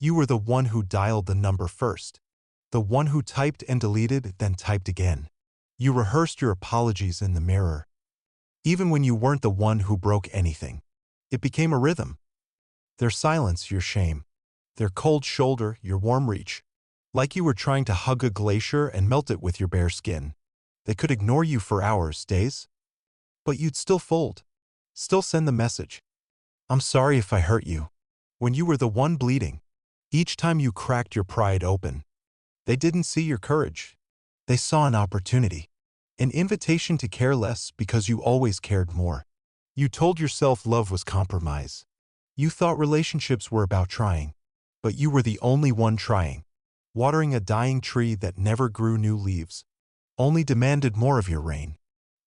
You were the one who dialed the number first. The one who typed and deleted, then typed again. You rehearsed your apologies in the mirror. Even when you weren't the one who broke anything. It became a rhythm. Their silence, your shame. Their cold shoulder, your warm reach. Like you were trying to hug a glacier and melt it with your bare skin. They could ignore you for hours, days. But you'd still fold. Still send the message. I'm sorry if I hurt you. When you were the one bleeding. Each time you cracked your pride open. They didn't see your courage. They saw an opportunity. An invitation to care less because you always cared more. You told yourself love was compromise. You thought relationships were about trying. But you were the only one trying. Watering a dying tree that never grew new leaves. Only demanded more of your rain.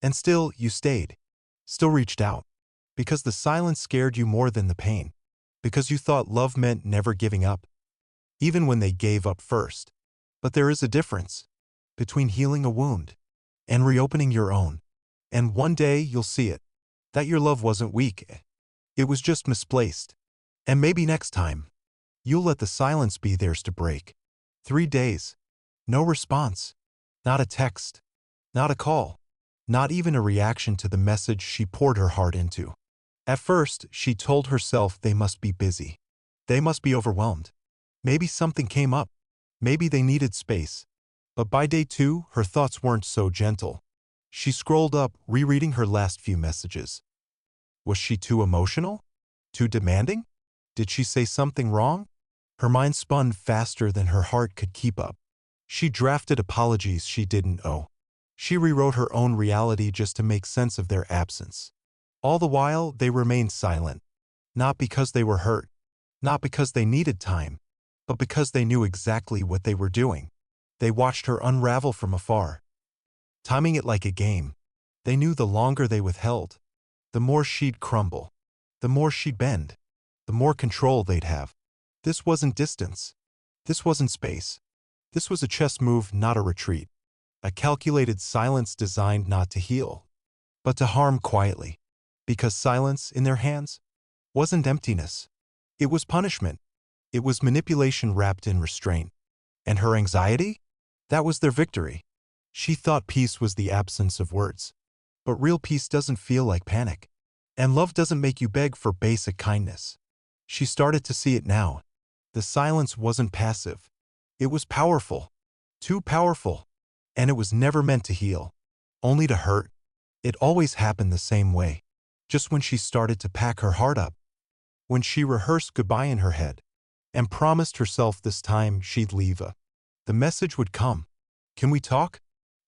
And still, you stayed. Still reached out. Because the silence scared you more than the pain. Because you thought love meant never giving up. Even when they gave up first. But there is a difference between healing a wound and reopening your own. And one day you'll see it. That your love wasn't weak. It was just misplaced. And maybe next time, you'll let the silence be theirs to break. 3 days. No response. Not a text. Not a call. Not even a reaction to the message she poured her heart into. At first, she told herself they must be busy. They must be overwhelmed. Maybe something came up. Maybe they needed space. But by day 2, her thoughts weren't so gentle. She scrolled up, rereading her last few messages. Was she too emotional? Too demanding? Did she say something wrong? Her mind spun faster than her heart could keep up. She drafted apologies she didn't owe. She rewrote her own reality just to make sense of their absence. All the while, they remained silent. Not because they were hurt. Not because they needed time. But because they knew exactly what they were doing. They watched her unravel from afar. Timing it like a game. They knew the longer they withheld, the more she'd crumble. The more she'd bend. The more control they'd have. This wasn't distance. This wasn't space. This was a chess move, not a retreat. A calculated silence designed not to heal, but to harm quietly. Because silence, in their hands, wasn't emptiness. It was punishment. It was manipulation wrapped in restraint. And her anxiety? That was their victory. She thought peace was the absence of words. But real peace doesn't feel like panic. And love doesn't make you beg for basic kindness. She started to see it now. The silence wasn't passive. It was powerful. Too powerful. And it was never meant to heal. Only to hurt. It always happened the same way. Just when she started to pack her heart up. When she rehearsed goodbye in her head. And promised herself this time she'd leave. The message would come. Can we talk?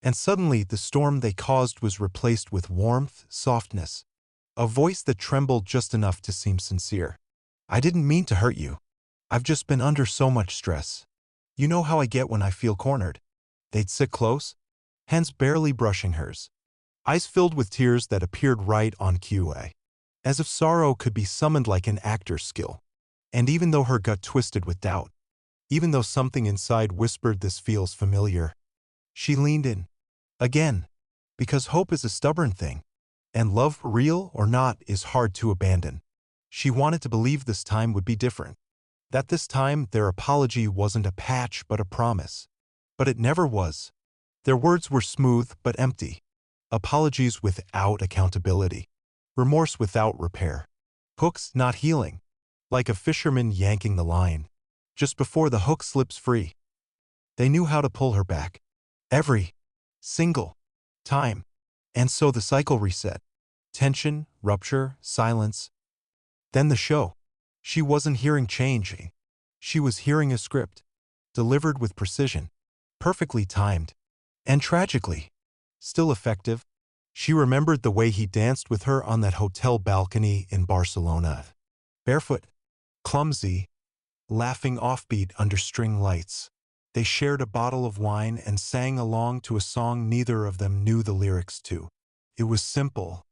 And suddenly the storm they caused was replaced with warmth, softness. A voice that trembled just enough to seem sincere. I didn't mean to hurt you. I've just been under so much stress. You know how I get when I feel cornered. They'd sit close, hands barely brushing hers. Eyes filled with tears that appeared right on cue. As if sorrow could be summoned like an actor's skill. And even though her gut twisted with doubt, even though something inside whispered this feels familiar, she leaned in. Again. Because hope is a stubborn thing. And love, real or not, is hard to abandon. She wanted to believe this time would be different. That this time their apology wasn't a patch but a promise. But it never was. Their words were smooth but empty. Apologies without accountability. Remorse without repair. Hooks not healing. Like a fisherman yanking the line. Just before the hook slips free. They knew how to pull her back. Every single time. And so the cycle reset. Tension, rupture, silence. Then the show. She wasn't hearing changing. She was hearing a script. Delivered with precision. Perfectly timed. And tragically. Still effective. She remembered the way he danced with her on that hotel balcony in Barcelona. Barefoot. Clumsy. Laughing offbeat under string lights. They shared a bottle of wine and sang along to a song neither of them knew the lyrics to. It was simple.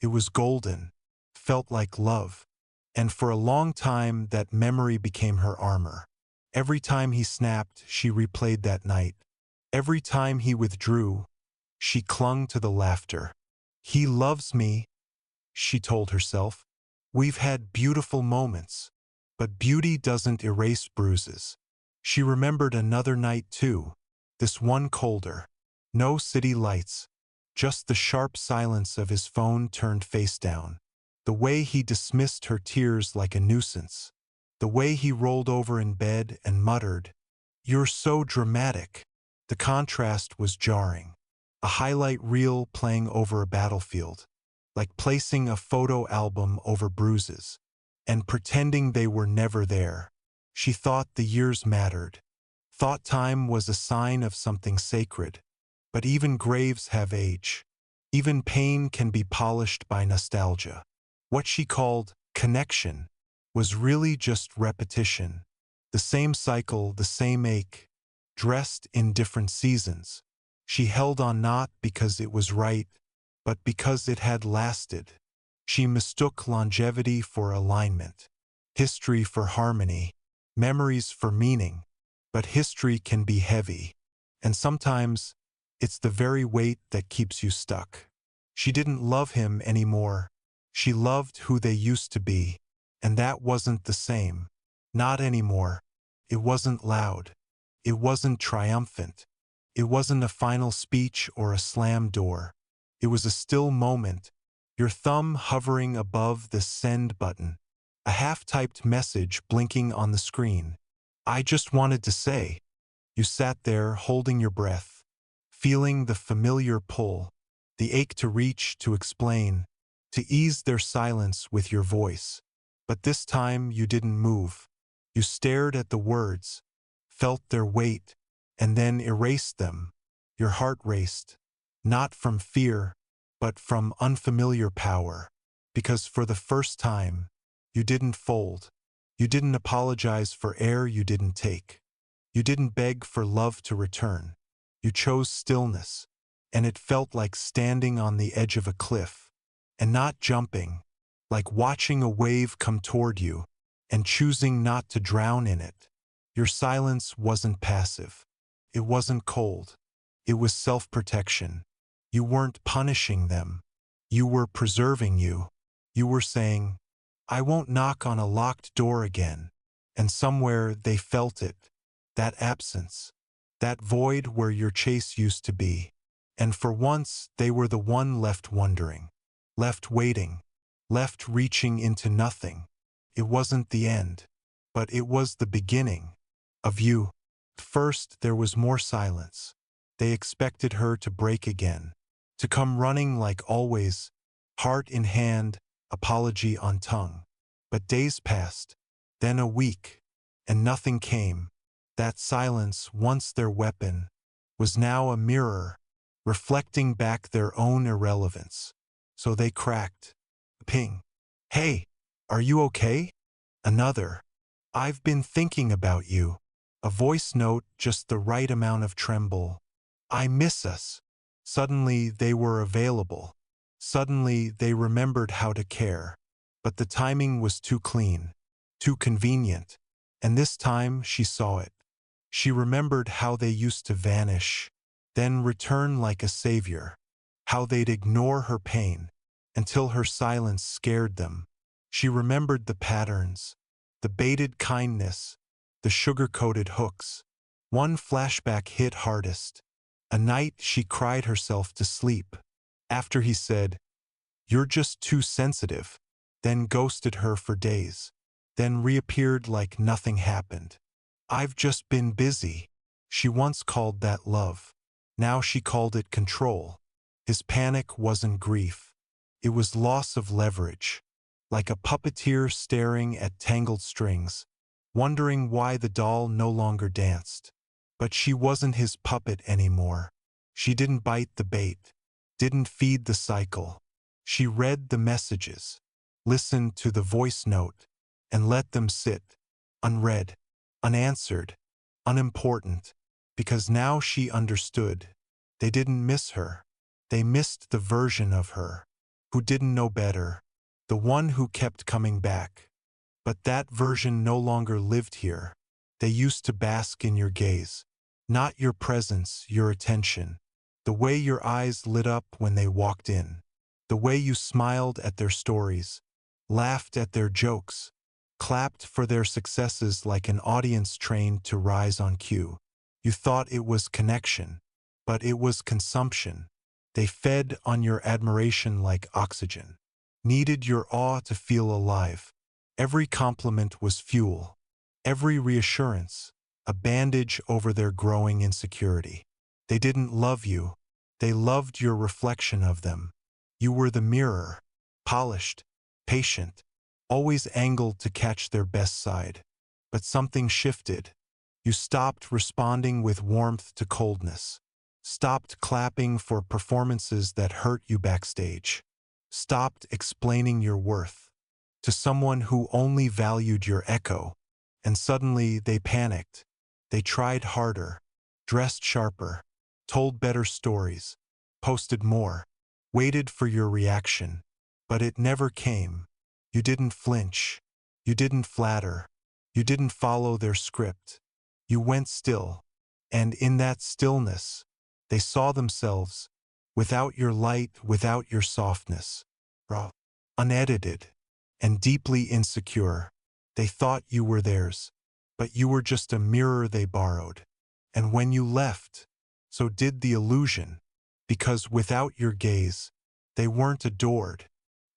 It was golden. Felt like love. And for a long time that memory became her armor. Every time he snapped, she replayed that night. Every time he withdrew, she clung to the laughter. He loves me, she told herself. We've had beautiful moments. But beauty doesn't erase bruises. She remembered another night too, this one colder. No city lights, just the sharp silence of his phone turned face down. The way he dismissed her tears like a nuisance. The way he rolled over in bed and muttered, "You're so dramatic." The contrast was jarring. A highlight reel playing over a battlefield, like placing a photo album over bruises, and pretending they were never there. She thought the years mattered. Thought time was a sign of something sacred. But even graves have age. Even pain can be polished by nostalgia. What she called connection was really just repetition. The same cycle, the same ache, dressed in different seasons. She held on not because it was right, but because it had lasted. She mistook longevity for alignment, history for harmony, memories for meaning. But history can be heavy, and sometimes it's the very weight that keeps you stuck. She didn't love him anymore. She loved who they used to be, and that wasn't the same. Not anymore. It wasn't loud. It wasn't triumphant. It wasn't a final speech or a slam door. It was a still moment, your thumb hovering above the send button, a half-typed message blinking on the screen. "I just wanted to say." You sat there holding your breath, feeling the familiar pull, the ache to reach, to explain, to ease their silence with your voice. But this time you didn't move. You stared at the words, felt their weight, and then erased them. Your heart raced, not from fear, but from unfamiliar power. Because for the first time, you didn't fold. You didn't apologize for air you didn't take. You didn't beg for love to return. You chose stillness, and it felt like standing on the edge of a cliff, and not jumping, like watching a wave come toward you, and choosing not to drown in it. Your silence wasn't passive. It wasn't cold. It was self-protection. You weren't punishing them. You were preserving you. You were saying, "I won't knock on a locked door again." And somewhere they felt it, that absence, that void where your chase used to be. And for once, they were the one left wondering, left waiting, left reaching into nothing. It wasn't the end, but it was the beginning of you. First, there was more silence. They expected her to break again, to come running like always, heart in hand, apology on tongue. But days passed, then a week, and nothing came. That silence, once their weapon, was now a mirror, reflecting back their own irrelevance. So they cracked. Ping. "Hey, are you okay?" Another. "I've been thinking about you." A voice note, just the right amount of tremble. "I miss us." Suddenly they were available. Suddenly they remembered how to care. But the timing was too clean, too convenient. And this time she saw it. She remembered how they used to vanish, then return like a savior. How they'd ignore her pain, until her silence scared them. She remembered the patterns, the baited kindness, the sugar-coated hooks. One flashback hit hardest. A night she cried herself to sleep. After he said, "You're just too sensitive," then ghosted her for days, then reappeared like nothing happened. "I've just been busy." She once called that love. Now she called it control. His panic wasn't grief. It was loss of leverage, like a puppeteer staring at tangled strings, wondering why the doll no longer danced. But she wasn't his puppet anymore. She didn't bite the bait, didn't feed the cycle. She read the messages, listened to the voice note, and let them sit, unread, unanswered, unimportant, because now she understood. They didn't miss her. They missed the version of her, who didn't know better, the one who kept coming back. But that version no longer lived here. They used to bask in your gaze, not your presence, your attention, the way your eyes lit up when they walked in, the way you smiled at their stories, laughed at their jokes, clapped for their successes like an audience trained to rise on cue. You thought it was connection, but it was consumption. They fed on your admiration like oxygen, needed your awe to feel alive. Every compliment was fuel, every reassurance, a bandage over their growing insecurity. They didn't love you, they loved your reflection of them. You were the mirror, polished, patient, always angled to catch their best side. But something shifted. You stopped responding with warmth to coldness, stopped clapping for performances that hurt you backstage, stopped explaining your worth to someone who only valued your echo. And suddenly they panicked. They tried harder, dressed sharper, told better stories, posted more, waited for your reaction. But it never came. You didn't flinch. You didn't flatter. You didn't follow their script. You went still. And in that stillness, they saw themselves, without your light, without your softness, raw, unedited, and deeply insecure. They thought you were theirs, but you were just a mirror they borrowed. And when you left, so did the illusion, because without your gaze, they weren't adored,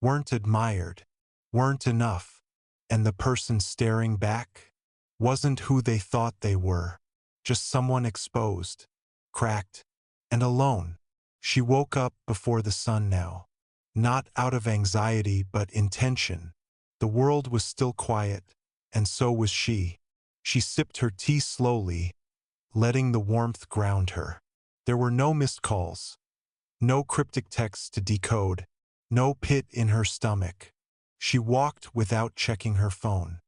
weren't admired, weren't enough, and the person staring back wasn't who they thought they were, just someone exposed, cracked, and alone. She woke up before the sun now, not out of anxiety but intention. The world was still quiet, and so was she. She sipped her tea slowly, letting the warmth ground her. There were no missed calls, no cryptic texts to decode, no pit in her stomach. She walked without checking her phone,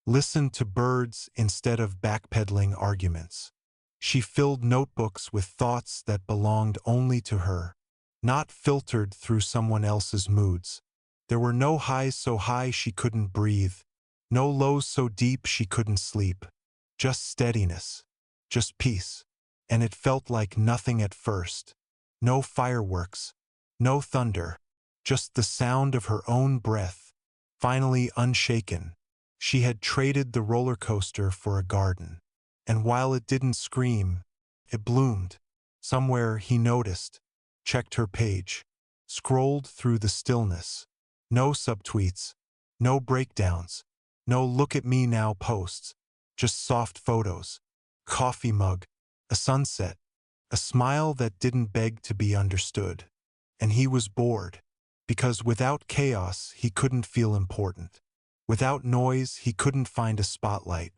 listened to birds instead of backpedaling arguments. She filled notebooks with thoughts that belonged only to her, not filtered through someone else's moods. There were no highs so high she couldn't breathe, no lows so deep she couldn't sleep. Just steadiness, just peace. And it felt like nothing at first. No fireworks, no thunder, just the sound of her own breath, finally unshaken. She had traded the roller coaster for a garden. And while it didn't scream, it bloomed. Somewhere he noticed, checked her page, scrolled through the stillness. No subtweets, no breakdowns, no look at me now posts, just soft photos, coffee mug, a sunset, a smile that didn't beg to be understood. And he was bored, because without chaos he couldn't feel important. Without noise he couldn't find a spotlight.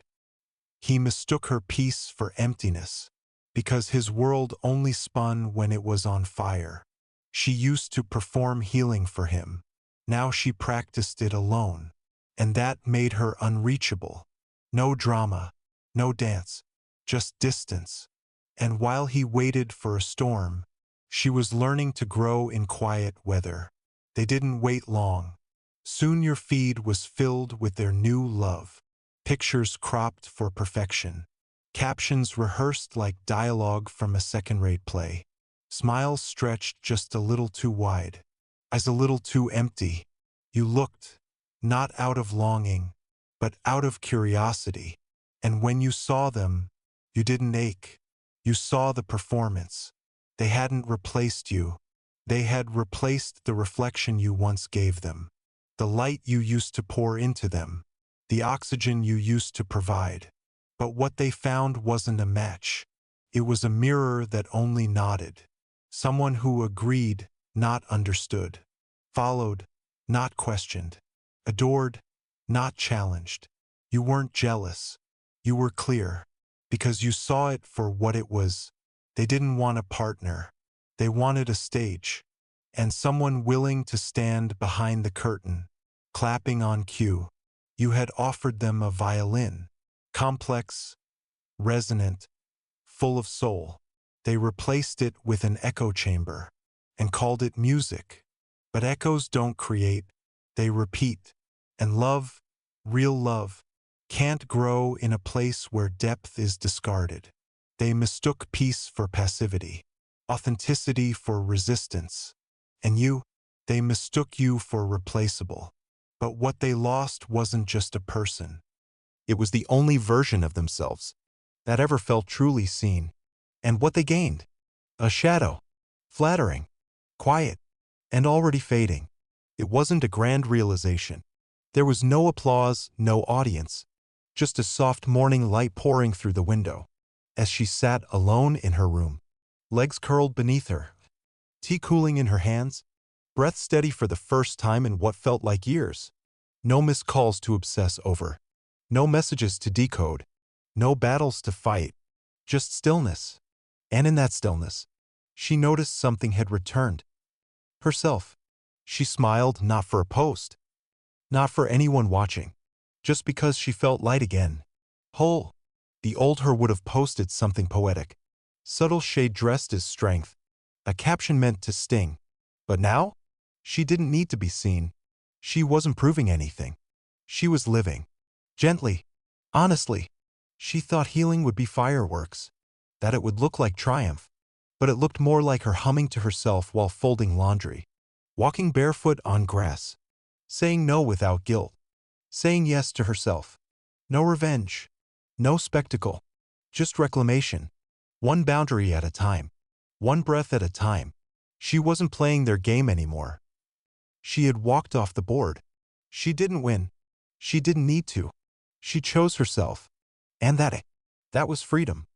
He mistook her peace for emptiness, because his world only spun when it was on fire. She used to perform healing for him. Now she practiced it alone, and that made her unreachable. No drama, no dance, just distance. And while he waited for a storm, she was learning to grow in quiet weather. They didn't wait long. Soon your feed was filled with their new love. Pictures cropped for perfection. Captions rehearsed like dialogue from a second-rate play. Smiles stretched just a little too wide. Eyes a little too empty. You looked, not out of longing, but out of curiosity. And when you saw them, you didn't ache. You saw the performance. They hadn't replaced you. They had replaced the reflection you once gave them, the light you used to pour into them, the oxygen you used to provide. But what they found wasn't a match. It was a mirror that only nodded. Someone who agreed, not understood. Followed, not questioned. Adored, not challenged. You weren't jealous. You were clear, because you saw it for what it was. They didn't want a partner. They wanted a stage, and someone willing to stand behind the curtain, clapping on cue. You had offered them a violin, complex, resonant, full of soul. They replaced it with an echo chamber and called it music. But echoes don't create, they repeat. And love, real love, can't grow in a place where depth is discarded. They mistook peace for passivity, authenticity for resistance. And you, they mistook you for replaceable. But what they lost wasn't just a person. It was the only version of themselves that ever felt truly seen. And what they gained? A shadow. Flattering. Quiet. And already fading. It wasn't a grand realization. There was no applause, no audience. Just a soft morning light pouring through the window. As she sat alone in her room, legs curled beneath her, tea cooling in her hands, breath steady for the first time in what felt like years. No missed calls to obsess over. No messages to decode. No battles to fight. Just stillness. And in that stillness, she noticed something had returned. Herself. She smiled not for a post, not for anyone watching, just because she felt light again. Whole. The old her would have posted something poetic. Subtle shade dressed as strength. A caption meant to sting. But now? She didn't need to be seen. She wasn't proving anything. She was living. Gently. Honestly. She thought healing would be fireworks. That it would look like triumph. But it looked more like her humming to herself while folding laundry. Walking barefoot on grass. Saying no without guilt. Saying yes to herself. No revenge. No spectacle. Just reclamation. One boundary at a time. One breath at a time. She wasn't playing their game anymore. She had walked off the board. She didn't win. She didn't need to. She chose herself. And that was freedom.